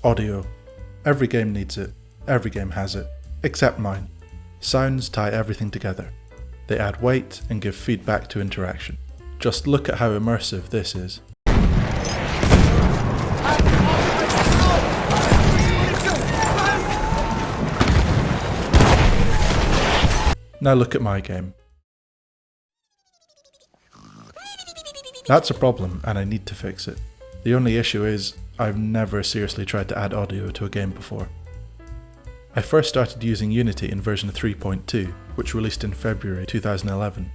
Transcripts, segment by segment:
Audio. Every game needs it. Every game has it. Except mine. Sounds tie everything together. They add weight and give feedback to interaction. Just look at how immersive this is. Now look at my game. That's a problem and I need to fix it. The only issue is, I've never seriously tried to add audio to a game before. I first started using Unity in version 3.2, which released in February 2011.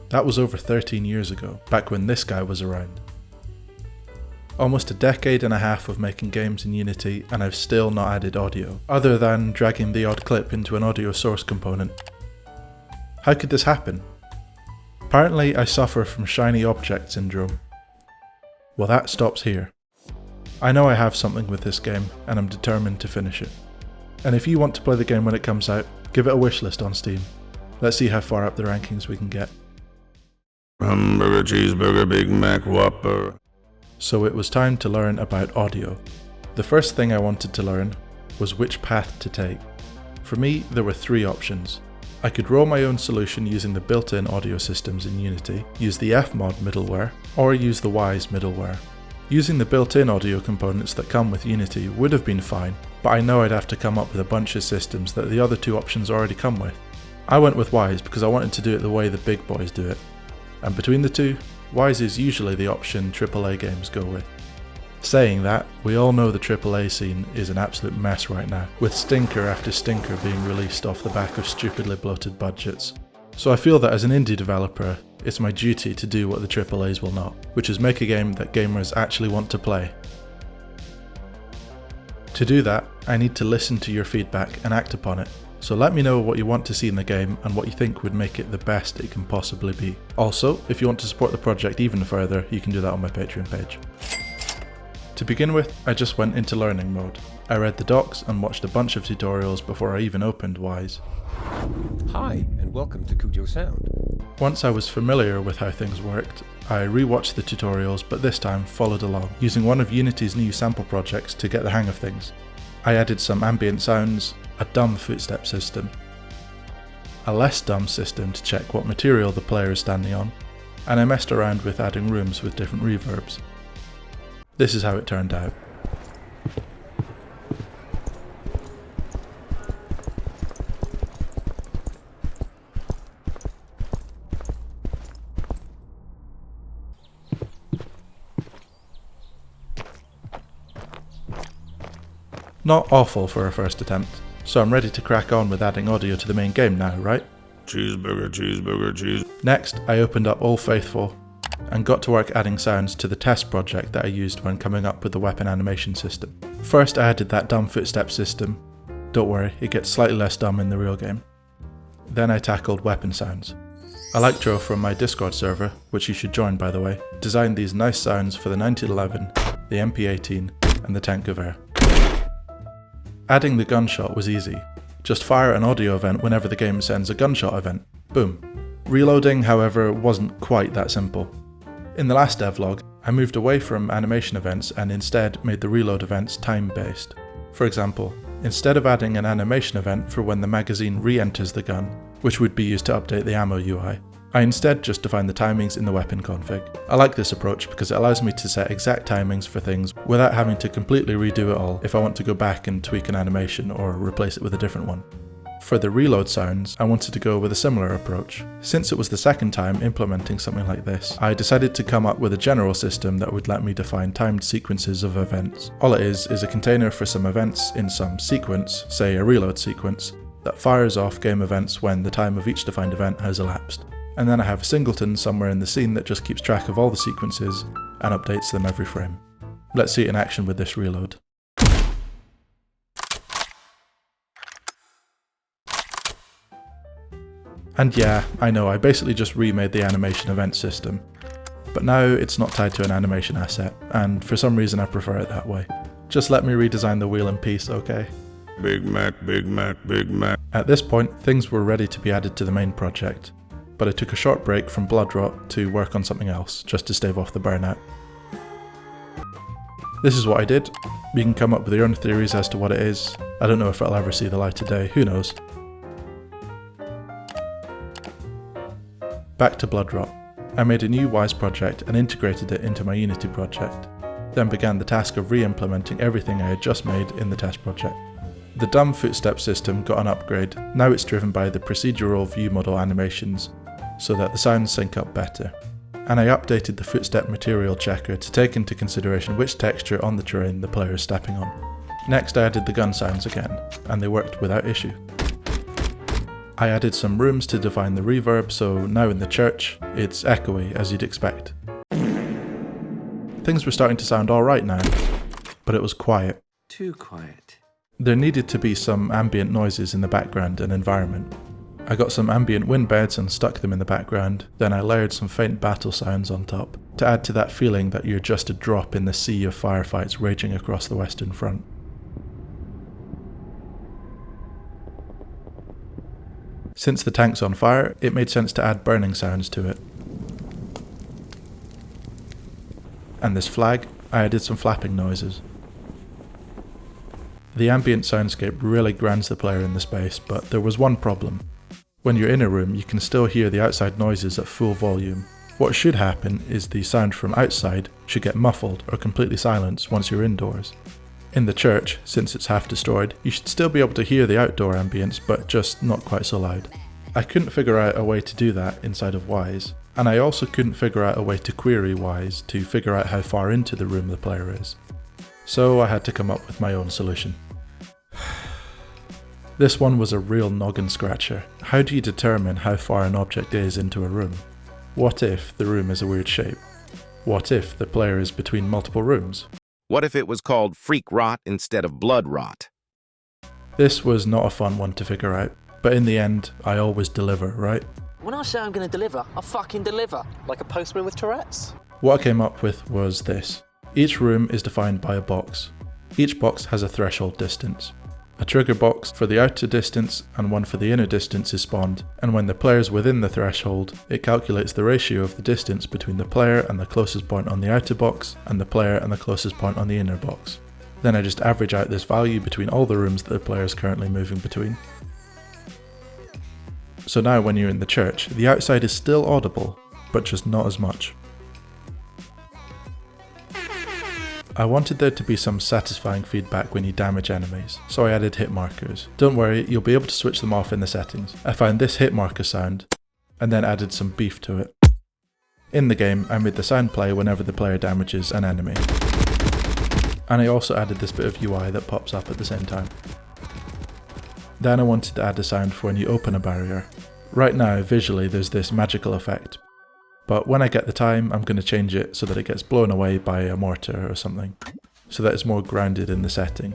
That was over 13 years ago, back when this guy was around. Almost a decade and a half of making games in Unity and I've still not added audio, other than dragging the odd clip into an audio source component. How could this happen? Apparently I suffer from shiny object syndrome. Well, that stops here. I know I have something with this game and I'm determined to finish it. And if you want to play the game when it comes out, give it a wishlist on Steam. Let's see how far up the rankings we can get. Hamburger, cheeseburger, Big Mac, Whopper. So it was time to learn about audio. The first thing I wanted to learn was which path to take. For me, there were three options. I could roll my own solution using the built-in audio systems in Unity, use the Fmod middleware, or use the Wwise middleware. Using the built-in audio components that come with Unity would have been fine, but I know I'd have to come up with a bunch of systems that the other two options already come with. I went with Wwise because I wanted to do it the way the big boys do it. And between the two, Wwise is usually the option AAA games go with. Saying that, we all know the AAA scene is an absolute mess right now, with stinker after stinker being released off the back of stupidly bloated budgets. So I feel that as an indie developer, it's my duty to do what the AAAs will not, which is make a game that gamers actually want to play. To do that, I need to listen to your feedback and act upon it. So let me know what you want to see in the game and what you think would make it the best it can possibly be. Also, if you want to support the project even further, you can do that on my Patreon page. To begin with, I just went into learning mode. I read the docs and watched a bunch of tutorials before I even opened Wwise. Hi, and welcome to Kujo Sound. Once I was familiar with how things worked, I rewatched the tutorials but this time followed along, using one of Unity's new sample projects to get the hang of things. I added some ambient sounds, a dumb footstep system, a less dumb system to check what material the player is standing on, and I messed around with adding rooms with different reverbs. This is how it turned out. Not awful for a first attempt, so I'm ready to crack on with adding audio to the main game now, right? Cheeseburger, cheeseburger, cheese. Next, I opened up Old Faithful and got to work adding sounds to the test project that I used when coming up with the weapon animation system. First I added that dumb footstep system. Don't worry, it gets slightly less dumb in the real game. Then I tackled weapon sounds. Electro from my Discord server, which you should join by the way, designed these nice sounds for the 1911, the MP18 and the Tank of Air. Adding the gunshot was easy. Just fire an audio event whenever the game sends a gunshot event. Boom. Reloading, however, wasn't quite that simple. In the last devlog, I moved away from animation events and instead made the reload events time-based. For example, instead of adding an animation event for when the magazine re-enters the gun, which would be used to update the ammo UI, I instead just defined the timings in the weapon config. I like this approach because it allows me to set exact timings for things without having to completely redo it all if I want to go back and tweak an animation or replace it with a different one. For the reload sounds, I wanted to go with a similar approach. Since it was the second time implementing something like this, I decided to come up with a general system that would let me define timed sequences of events. All it is a container for some events in some sequence, say a reload sequence, that fires off game events when the time of each defined event has elapsed. And then I have a singleton somewhere in the scene that just keeps track of all the sequences and updates them every frame. Let's see it in action with this reload. And yeah, I know, I basically just remade the animation event system. But now it's not tied to an animation asset, and for some reason I prefer it that way. Just let me redesign the wheel in peace, okay? Big Mac, Big Mac, Big Mac. At this point, things were ready to be added to the main project, but I took a short break from Bloodrot to work on something else, just to stave off the burnout. This is what I did. You can come up with your own theories as to what it is. I don't know if it'll ever see the light of day, who knows. Back to Bloodrot. I made a new Wise project and integrated it into my Unity project, then began the task of re-implementing everything I had just made in the test project. The dumb footstep system got an upgrade. Now it's driven by the procedural view model animations, so that the sounds sync up better. And I updated the footstep material checker to take into consideration which texture on the terrain the player is stepping on. Next I added the gun sounds again, and they worked without issue. I added some rooms to define the reverb, so now in the church, it's echoey as you'd expect. Things were starting to sound alright now, but it was quiet. Too quiet. There needed to be some ambient noises in the background and environment. I got some ambient wind beds and stuck them in the background, then I layered some faint battle sounds on top, to add to that feeling that you're just a drop in the sea of firefights raging across the Western Front. Since the tank's on fire, it made sense to add burning sounds to it. And this flag, I added some flapping noises. The ambient soundscape really grounds the player in the space, but there was one problem. When you're in a room, you can still hear the outside noises at full volume. What should happen is the sound from outside should get muffled or completely silenced once you're indoors. In the church, since it's half destroyed, you should still be able to hear the outdoor ambience, but just not quite so loud. I couldn't figure out a way to do that inside of Wise, and I also couldn't figure out a way to query Wise to figure out how far into the room the player is. So I had to come up with my own solution. This one was a real noggin scratcher. How do you determine how far an object is into a room? What if the room is a weird shape? What if the player is between multiple rooms? What if it was called freak rot instead of blood rot? This was not a fun one to figure out, but in the end, I always deliver, right? When I say I'm going to deliver, I fucking deliver. Like a postman with Tourette's? What I came up with was this. Each room is defined by a box. Each box has a threshold distance. A trigger box for the outer distance and one for the inner distance is spawned, and when the player is within the threshold, it calculates the ratio of the distance between the player and the closest point on the outer box and the player and the closest point on the inner box. Then I just average out this value between all the rooms that the player is currently moving between. So now when you're in the church, the outside is still audible, but just not as much. I wanted there to be some satisfying feedback when you damage enemies, so I added hit markers. Don't worry, you'll be able to switch them off in the settings. I found this hit marker sound, and then added some beef to it. In the game, I made the sound play whenever the player damages an enemy. And I also added this bit of UI that pops up at the same time. Then I wanted to add a sound for when you open a barrier. Right now, visually, there's this magical effect. But when I get the time, I'm going to change it so that it gets blown away by a mortar or something, so that it's more grounded in the setting.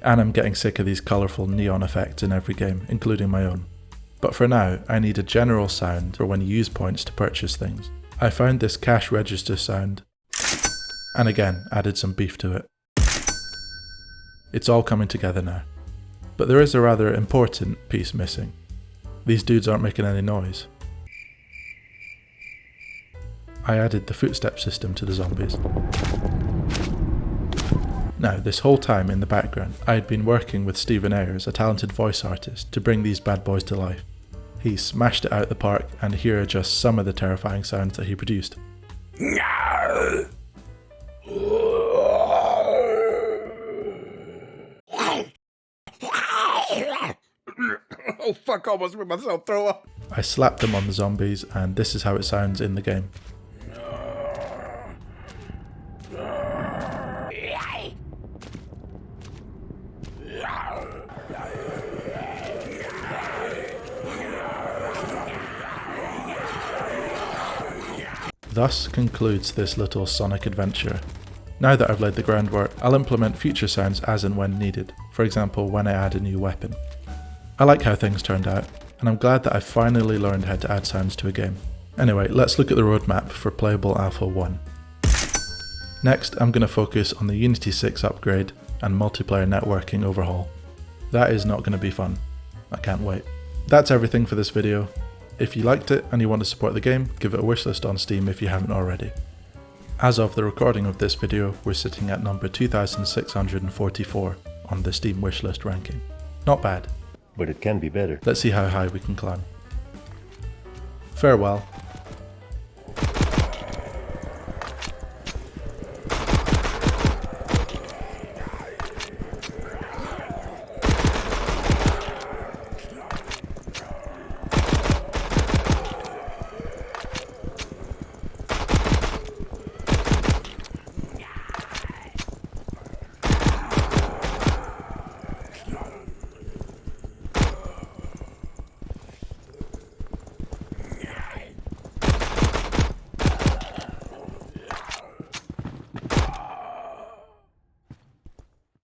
And I'm getting sick of these colourful neon effects in every game, including my own. But for now, I need a general sound for when you use points to purchase things. I found this cash register sound, and again added some beef to it. It's all coming together now. But there is a rather important piece missing. These dudes aren't making any noise. I added the footstep system to the zombies. Now, this whole time in the background, I had been working with Stephen Ayers, a talented voice artist, to bring these bad boys to life. He smashed it out the park, and here are just some of the terrifying sounds that he produced. Oh fuck, I almost made myself throw up. I slapped them on the zombies, and this is how it sounds in the game. Thus concludes this little Sonic adventure. Now that I've laid the groundwork, I'll implement future sounds as and when needed, for example when I add a new weapon. I like how things turned out, and I'm glad that I finally learned how to add sounds to a game. Anyway, let's look at the roadmap for Playable Alpha 1. Next, I'm going to focus on the Unity 6 upgrade and multiplayer networking overhaul. That is not going to be fun. I can't wait. That's everything for this video. If you liked it and you want to support the game, give it a wishlist on Steam if you haven't already. As of the recording of this video, we're sitting at number 2644 on the Steam wishlist ranking. Not bad. But it can be better. Let's see how high we can climb. Farewell,